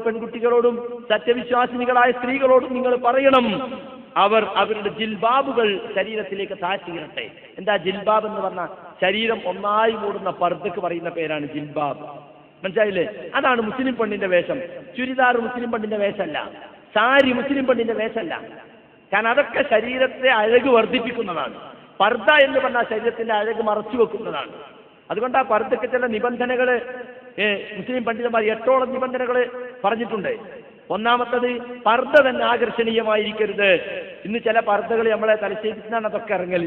പെൺകുട്ടികളോടും സത്യവിശ്വാസിനികളായ സ്ത്രീകളോടും നിങ്ങൾ പറയണം, അവർ അവരുടെ ജിൽബാബുകൾ ശരീരത്തിലേക്ക് താഴ്ത്തിയിരട്ടെ. എന്താ ജിൽബാബ് എന്ന് പറഞ്ഞാൽ? ശരീരം ഒന്നായി മൂടുന്ന പർദ്ദക്ക് പറയുന്ന പേരാണ് ജിൽബാബ്. മനസ്സിലായില്ലേ? അതാണ് മുസ്ലിം പെണ്ണിന്റെ വേഷം. ചുരിദാർ മുസ്ലിം പെണ്ണിന്റെ വേഷമല്ല, സാരി മുസ്ലിം പെണ്ണിന്റെ വേഷമല്ല. കാരണം അതൊക്കെ ശരീരത്തെ അഴക് വർദ്ധിപ്പിക്കുന്നതാണ്. പർദ്ദ എന്ന് പറഞ്ഞാൽ ശരീരത്തിന്റെ അഴക് മറച്ചു വെക്കുന്നതാണ്. അതുകൊണ്ട് ആ പർദ്ദക്ക് ചില നിബന്ധനകൾ മുസ്ലിം പണ്ഡിതന്മാർ 8ഓളം നിബന്ധനകൾ പറഞ്ഞിട്ടുണ്ട്. ഒന്നാമത്തത്, പർദ്ദ തന്നെ ആകർഷണീയമായിരിക്കരുത്. ഇന്ന് ചില പർദ്ദകൾ നമ്മളെ തലശ്ശേരിന്നാണ് അതൊക്കെ ഇറങ്ങൽ.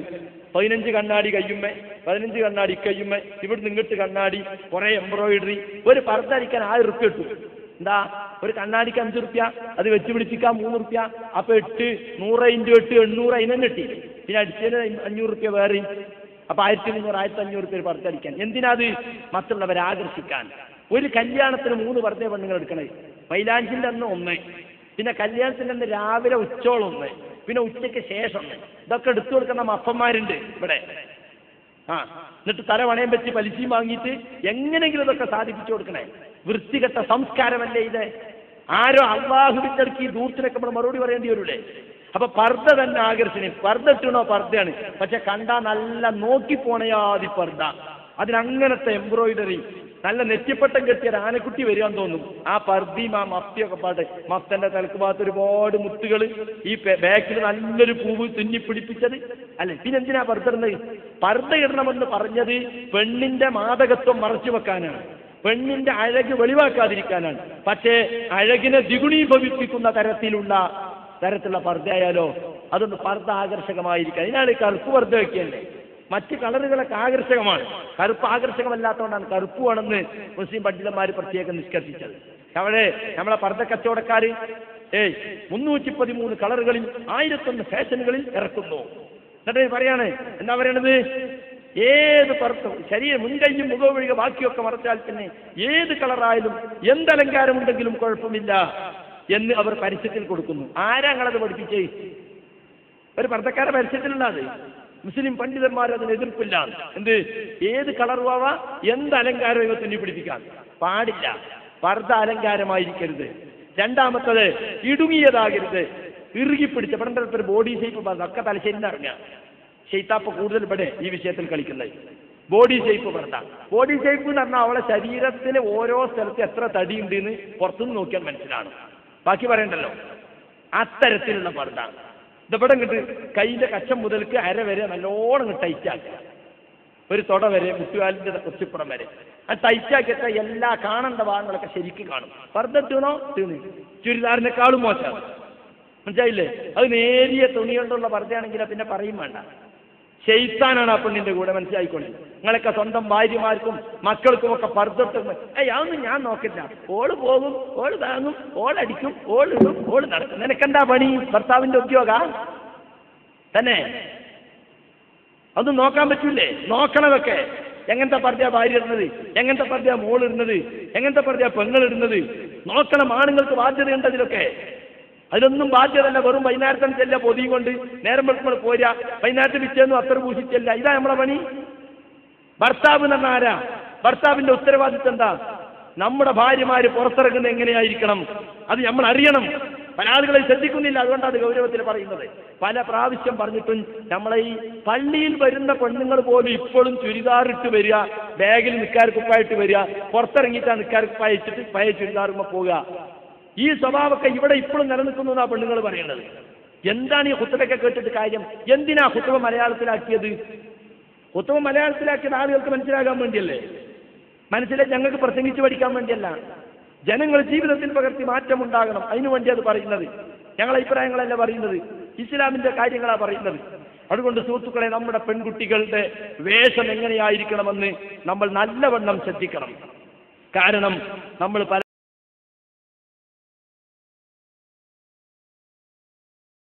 15 കണ്ണാടി കയ്യുമ്മേ, 15 കണ്ണാടി കയ്യുമ്മേ, ഇവിടുന്ന് ഇങ്ങോട്ട് കണ്ണാടി, കുറെ എംബ്രോയിഡറി. ഒരു പർദ്ദ അടിക്കാൻ 1000 റുപ്യ കിട്ടും. എന്താ? ഒരു കണ്ണാടിക്ക് 5 റുപ്യ, അത് വെച്ച് പിടിപ്പിക്കാൻ 3 റുപ്യ. അപ്പൊ 8 100 × 8 800 അതിനെ കിട്ടി. പിന്നെ അടിച്ചതിന് 500 റുപ്യ വേറെ. അപ്പൊ 1300 1500 റുപ്യ പർദ്ദ അടിക്കാൻ. എന്തിനാത്? മറ്റുള്ളവരെ ആകർഷിക്കാൻ. ഒരു കല്യാണത്തിന് 3 പർദ്ദ പെണ്ണുങ്ങൾ എടുക്കണേ. മൈലാഞ്ചിന്റെ അന്ന് 1, പിന്നെ കല്യാണത്തിന്റെ അന്ന് രാവിലെ ഉച്ചോളം 1, പിന്നെ ഉച്ചയ്ക്ക് ശേഷം 1. ഇതൊക്കെ എടുത്തു കൊടുക്കുന്ന അപ്പന്മാരുണ്ട് ഇവിടെ. എന്നിട്ട് തല വണയം വെച്ച് പലിശയും വാങ്ങിയിട്ട് എങ്ങനെയെങ്കിലും ഇതൊക്കെ സാധിപ്പിച്ചു കൊടുക്കണേ. വൃത്തികെട്ട സംസ്കാരമല്ലേ ഇത്? ആരോ അള്ളാഹുവിന്റെ ദൂരത്തിനൊക്കെ നമ്മൾ മറുപടി പറയേണ്ടി വരൂലേ? അപ്പൊ പർദ്ദ തന്നെ ആകർഷണീയം. പർദ്ദ ഇട്ടണോ പർദ്ദയാണ്, പക്ഷെ കണ്ടാ നല്ല നോക്കിപ്പോണയാതി പർദ്ദ. അതിനങ്ങനത്തെ എംബ്രോയിഡറി, നല്ല നെറ്റിപ്പട്ടം കെട്ടിയ ആനക്കുട്ടി വരികയാൻ തോന്നും. ആ പർദ്ദയും ആ മഫ്തിയൊക്കെ പാട്ട്, മഫ്തന്റെ തലക്ക് ഭാഗത്ത് ഒരുപാട് മുത്തുകൾ, ഈ ബാക്കിൽ നല്ലൊരു പൂവ് തുന്നി പിടിപ്പിച്ചത് അല്ലെ. പിന്നെന്തിനാ പർദ്ദ ഇടുന്നത്? പർദ്ദ ഇടണമെന്ന് പറഞ്ഞത് പെണ്ണിന്റെ മാദകത്വം മറച്ചു വെക്കാനാണ്, പെണ്ണിന്റെ അഴക് വെളിവാക്കാതിരിക്കാനാണ്. പക്ഷേ അഴകിനെ ദ്വിഗുണീഭവിപ്പിക്കുന്ന തരത്തിലുള്ള പർദ്ദയായാലോ അതൊന്ന് പർദ്ദ ആകർഷകമായിരിക്കാൻ. ഇതിനാണ് കറുപ്പ് പർദ്ദ വയ്ക്കേണ്ടത്. മറ്റ് കളറുകളൊക്കെ ആകർഷകമാണ്, കറുപ്പ് ആകർഷകമല്ലാത്തതുകൊണ്ടാണ് കറുപ്പ് വേണമെന്ന് മുസ്ലിം പണ്ഡിതന്മാർ പ്രത്യേകം നിഷ്കർഷിച്ചത്. അവിടെ നമ്മളെ പർദ്ദ കച്ചവടക്കാർ 313 കളറുകളിൽ 1001 ഫാഷനുകളിൽ ഇറക്കുന്നു. എന്നിട്ട് പറയാണ്, എന്താ പറയണത്? ഏത് പർദ്ദ ശരീരം മുൻകൈയും മുഖവും ഒഴികെ ബാക്കിയൊക്കെ മറച്ചാൽ പിന്നെ ഏത് കളറായാലും എന്തലങ്കാരമുണ്ടെങ്കിലും കുഴപ്പമില്ല എന്ന് അവർ പരസ്യത്തിൽ കൊടുക്കുന്നു. ആരാ ഞങ്ങളത് പഠിപ്പിച്ചേ? ഒരു പർദ്ദക്കാരെ പരസ്യത്തിലുള്ളത്. മുസ്ലിം പണ്ഡിതന്മാർ അതിന് എതിർപ്പില്ല. എന്ത്? ഏത് കളറുവാ, എന്ത് അലങ്കാരം ഇവ തുന്നി പിടിപ്പിക്കാൻ പാടില്ല. പർദ്ദ അലങ്കാരമായിരിക്കരുത്. രണ്ടാമത്തത്, ഇടുങ്ങിയതാകരുത്, ഇറുകിപ്പിടിച്ച പണ്ടത്തെ ഒരു ബോഡി ഷേപ്പ് പർദ്ദ ഒക്കെ തലശ്ശേരിന്ന് ഇറങ്ങുക. ഷെയ്ത്താപ്പ് കൂടുതൽ ഇവിടെ ഈ വിഷയത്തിൽ കളിക്കുന്നത്. ബോഡി ഷേപ്പ് പർദ്ദ. ബോഡി ഷേപ്പ് എന്ന് പറഞ്ഞാൽ അവളെ ശരീരത്തിലെ ഓരോ സ്ഥലത്ത് എത്ര തടിയുണ്ട് എന്ന് പുറത്തുനിന്ന് നോക്കിയാൽ മനസ്സിലാണ്. ബാക്കി പറയണ്ടല്ലോ. അത്തരത്തിലുള്ള പർദ്ദ ഇതവിടെ ഇങ്ങോട്ട് കൈയിന്റെ കച്ചം മുതൽക്ക് അര വരെ നല്ലോണം ടൈറ്റാക്കുക. ഒരു തൊട വരെ, മുട്ടുകാലിന്റെ കൊച്ചിപ്പുറം വരെ അത് ടൈറ്റാക്കിയിട്ട് എല്ലാ കാണേണ്ട ഭാഗങ്ങളൊക്കെ ശരിക്കും കാണും. പർദ്ദ ഇട്ടണോ തീർന്നു. ചുരിദാറിനേക്കാളും മോശം. മനസ്സിലായില്ലേ? അത് നേരിയ തുണി കൊണ്ടുള്ള പർദ്ദയാണെങ്കിൽ പിന്നെ പറയും വേണ്ട. ശൈത്താനാണ് ആ പെണ്ണിന്റെ കൂടെ. മനസ്സിലായിക്കൊള്ളി. നിങ്ങളൊക്കെ സ്വന്തം ഭാര്യമാർക്കും മക്കൾക്കും ഒക്കെ പർദ്ദ അതൊന്നും ഞാൻ നോക്കില്ല. ഓള് പോകും, ഓള് താങ്ങും, ഓളടിക്കും, ഓളിടും, ഓള് നടക്കും. നിനക്കെന്താ പണി? ഭർത്താവിന്റെ ഉദ്യോഗ തന്നെ? അതൊന്നും നോക്കാൻ പറ്റൂലേ? നോക്കണതൊക്കെ. എങ്ങനത്തെ പർദ്ദ ഭാര്യ ഇടുന്നത്, എങ്ങനത്തെ പർദ്ദ മോളിടുന്നത്, എങ്ങനത്തെ പർദ്ദ പെങ്ങളിടുന്നത് നോക്കണം. ആണുങ്ങൾക്ക് ബാധ്യതയുണ്ട് അതിലൊക്കെ. അതിലൊന്നും ബാധ്യതല്ല. വെറും വൈകുന്നേരത്തെ ചെല്ല പൊതിയും കൊണ്ട് നേരം വെളുക്കുമ്പോൾ പോരാ, വൈകുന്നേരത്തെ പിറ്റേന്നും അത്ര പൂശിച്ചല്ല. ഇതാ നമ്മളെ പണി. ഭർത്താവ് എന്ന് പറഞ്ഞാൽ ആരാ? ഭർത്താവിന്റെ ഉത്തരവാദിത്വം എന്താ? നമ്മുടെ ഭാര്യമാര് പുറത്തിറങ്ങുന്നത് എങ്ങനെയായിരിക്കണം അത് നമ്മൾ അറിയണം. പല ആളുകളെ ശ്രദ്ധിക്കുന്നില്ല. അതുകൊണ്ടാണ് അത് ഗൗരവത്തിൽ പറയുന്നത്. പല പ്രാവശ്യം പറഞ്ഞിട്ടും നമ്മളെ ഈ പള്ളിയിൽ വരുന്ന പെണ്ണുങ്ങൾ പോലും ഇപ്പോഴും ചുരിദാറിട്ട് വരിക, ബാഗിൽ നിൽക്കാർ കുപ്പായിട്ട് വരിക, പുറത്തിറങ്ങിയിട്ടാണ് നിൽക്കാർ കുപ്പായിച്ചിട്ട് പഴയ ചുരിദാറുമ്പോൾ പോവുക. ഈ സ്വഭാവമൊക്കെ ഇവിടെ ഇപ്പോഴും നിലനിൽക്കുന്നു എന്നാണ് പെണ്ണുങ്ങൾ പറയുന്നത്. എന്താണ് ഈ ഖുത്ബയൊക്കെ കേട്ടിട്ട് കാര്യം? എന്തിനാ ഖുത്ബ മലയാളത്തിലാക്കിയത്? ഖുത്ബ മലയാളത്തിലാക്കിയത് ആളുകൾക്ക് മനസ്സിലാകാൻ വേണ്ടിയല്ലേ? ഞങ്ങൾക്ക് പ്രസംഗിച്ച് പഠിക്കാൻ വേണ്ടിയല്ല. ജനങ്ങൾ ജീവിതത്തിൽ പകർത്തി മാറ്റമുണ്ടാകണം. അതിനു വേണ്ടി അത് പറയുന്നത്. ഞങ്ങളെ അഭിപ്രായങ്ങളല്ല പറയുന്നത്, ഇസ്ലാമിന്റെ കാര്യങ്ങളാണ് പറയുന്നത്. അതുകൊണ്ട് സുഹൃത്തുക്കളെ, നമ്മുടെ പെൺകുട്ടികളുടെ വേഷം എങ്ങനെയായിരിക്കണമെന്ന് നമ്മൾ നല്ലവണ്ണം ശ്രദ്ധിക്കണം. കാരണം നമ്മൾ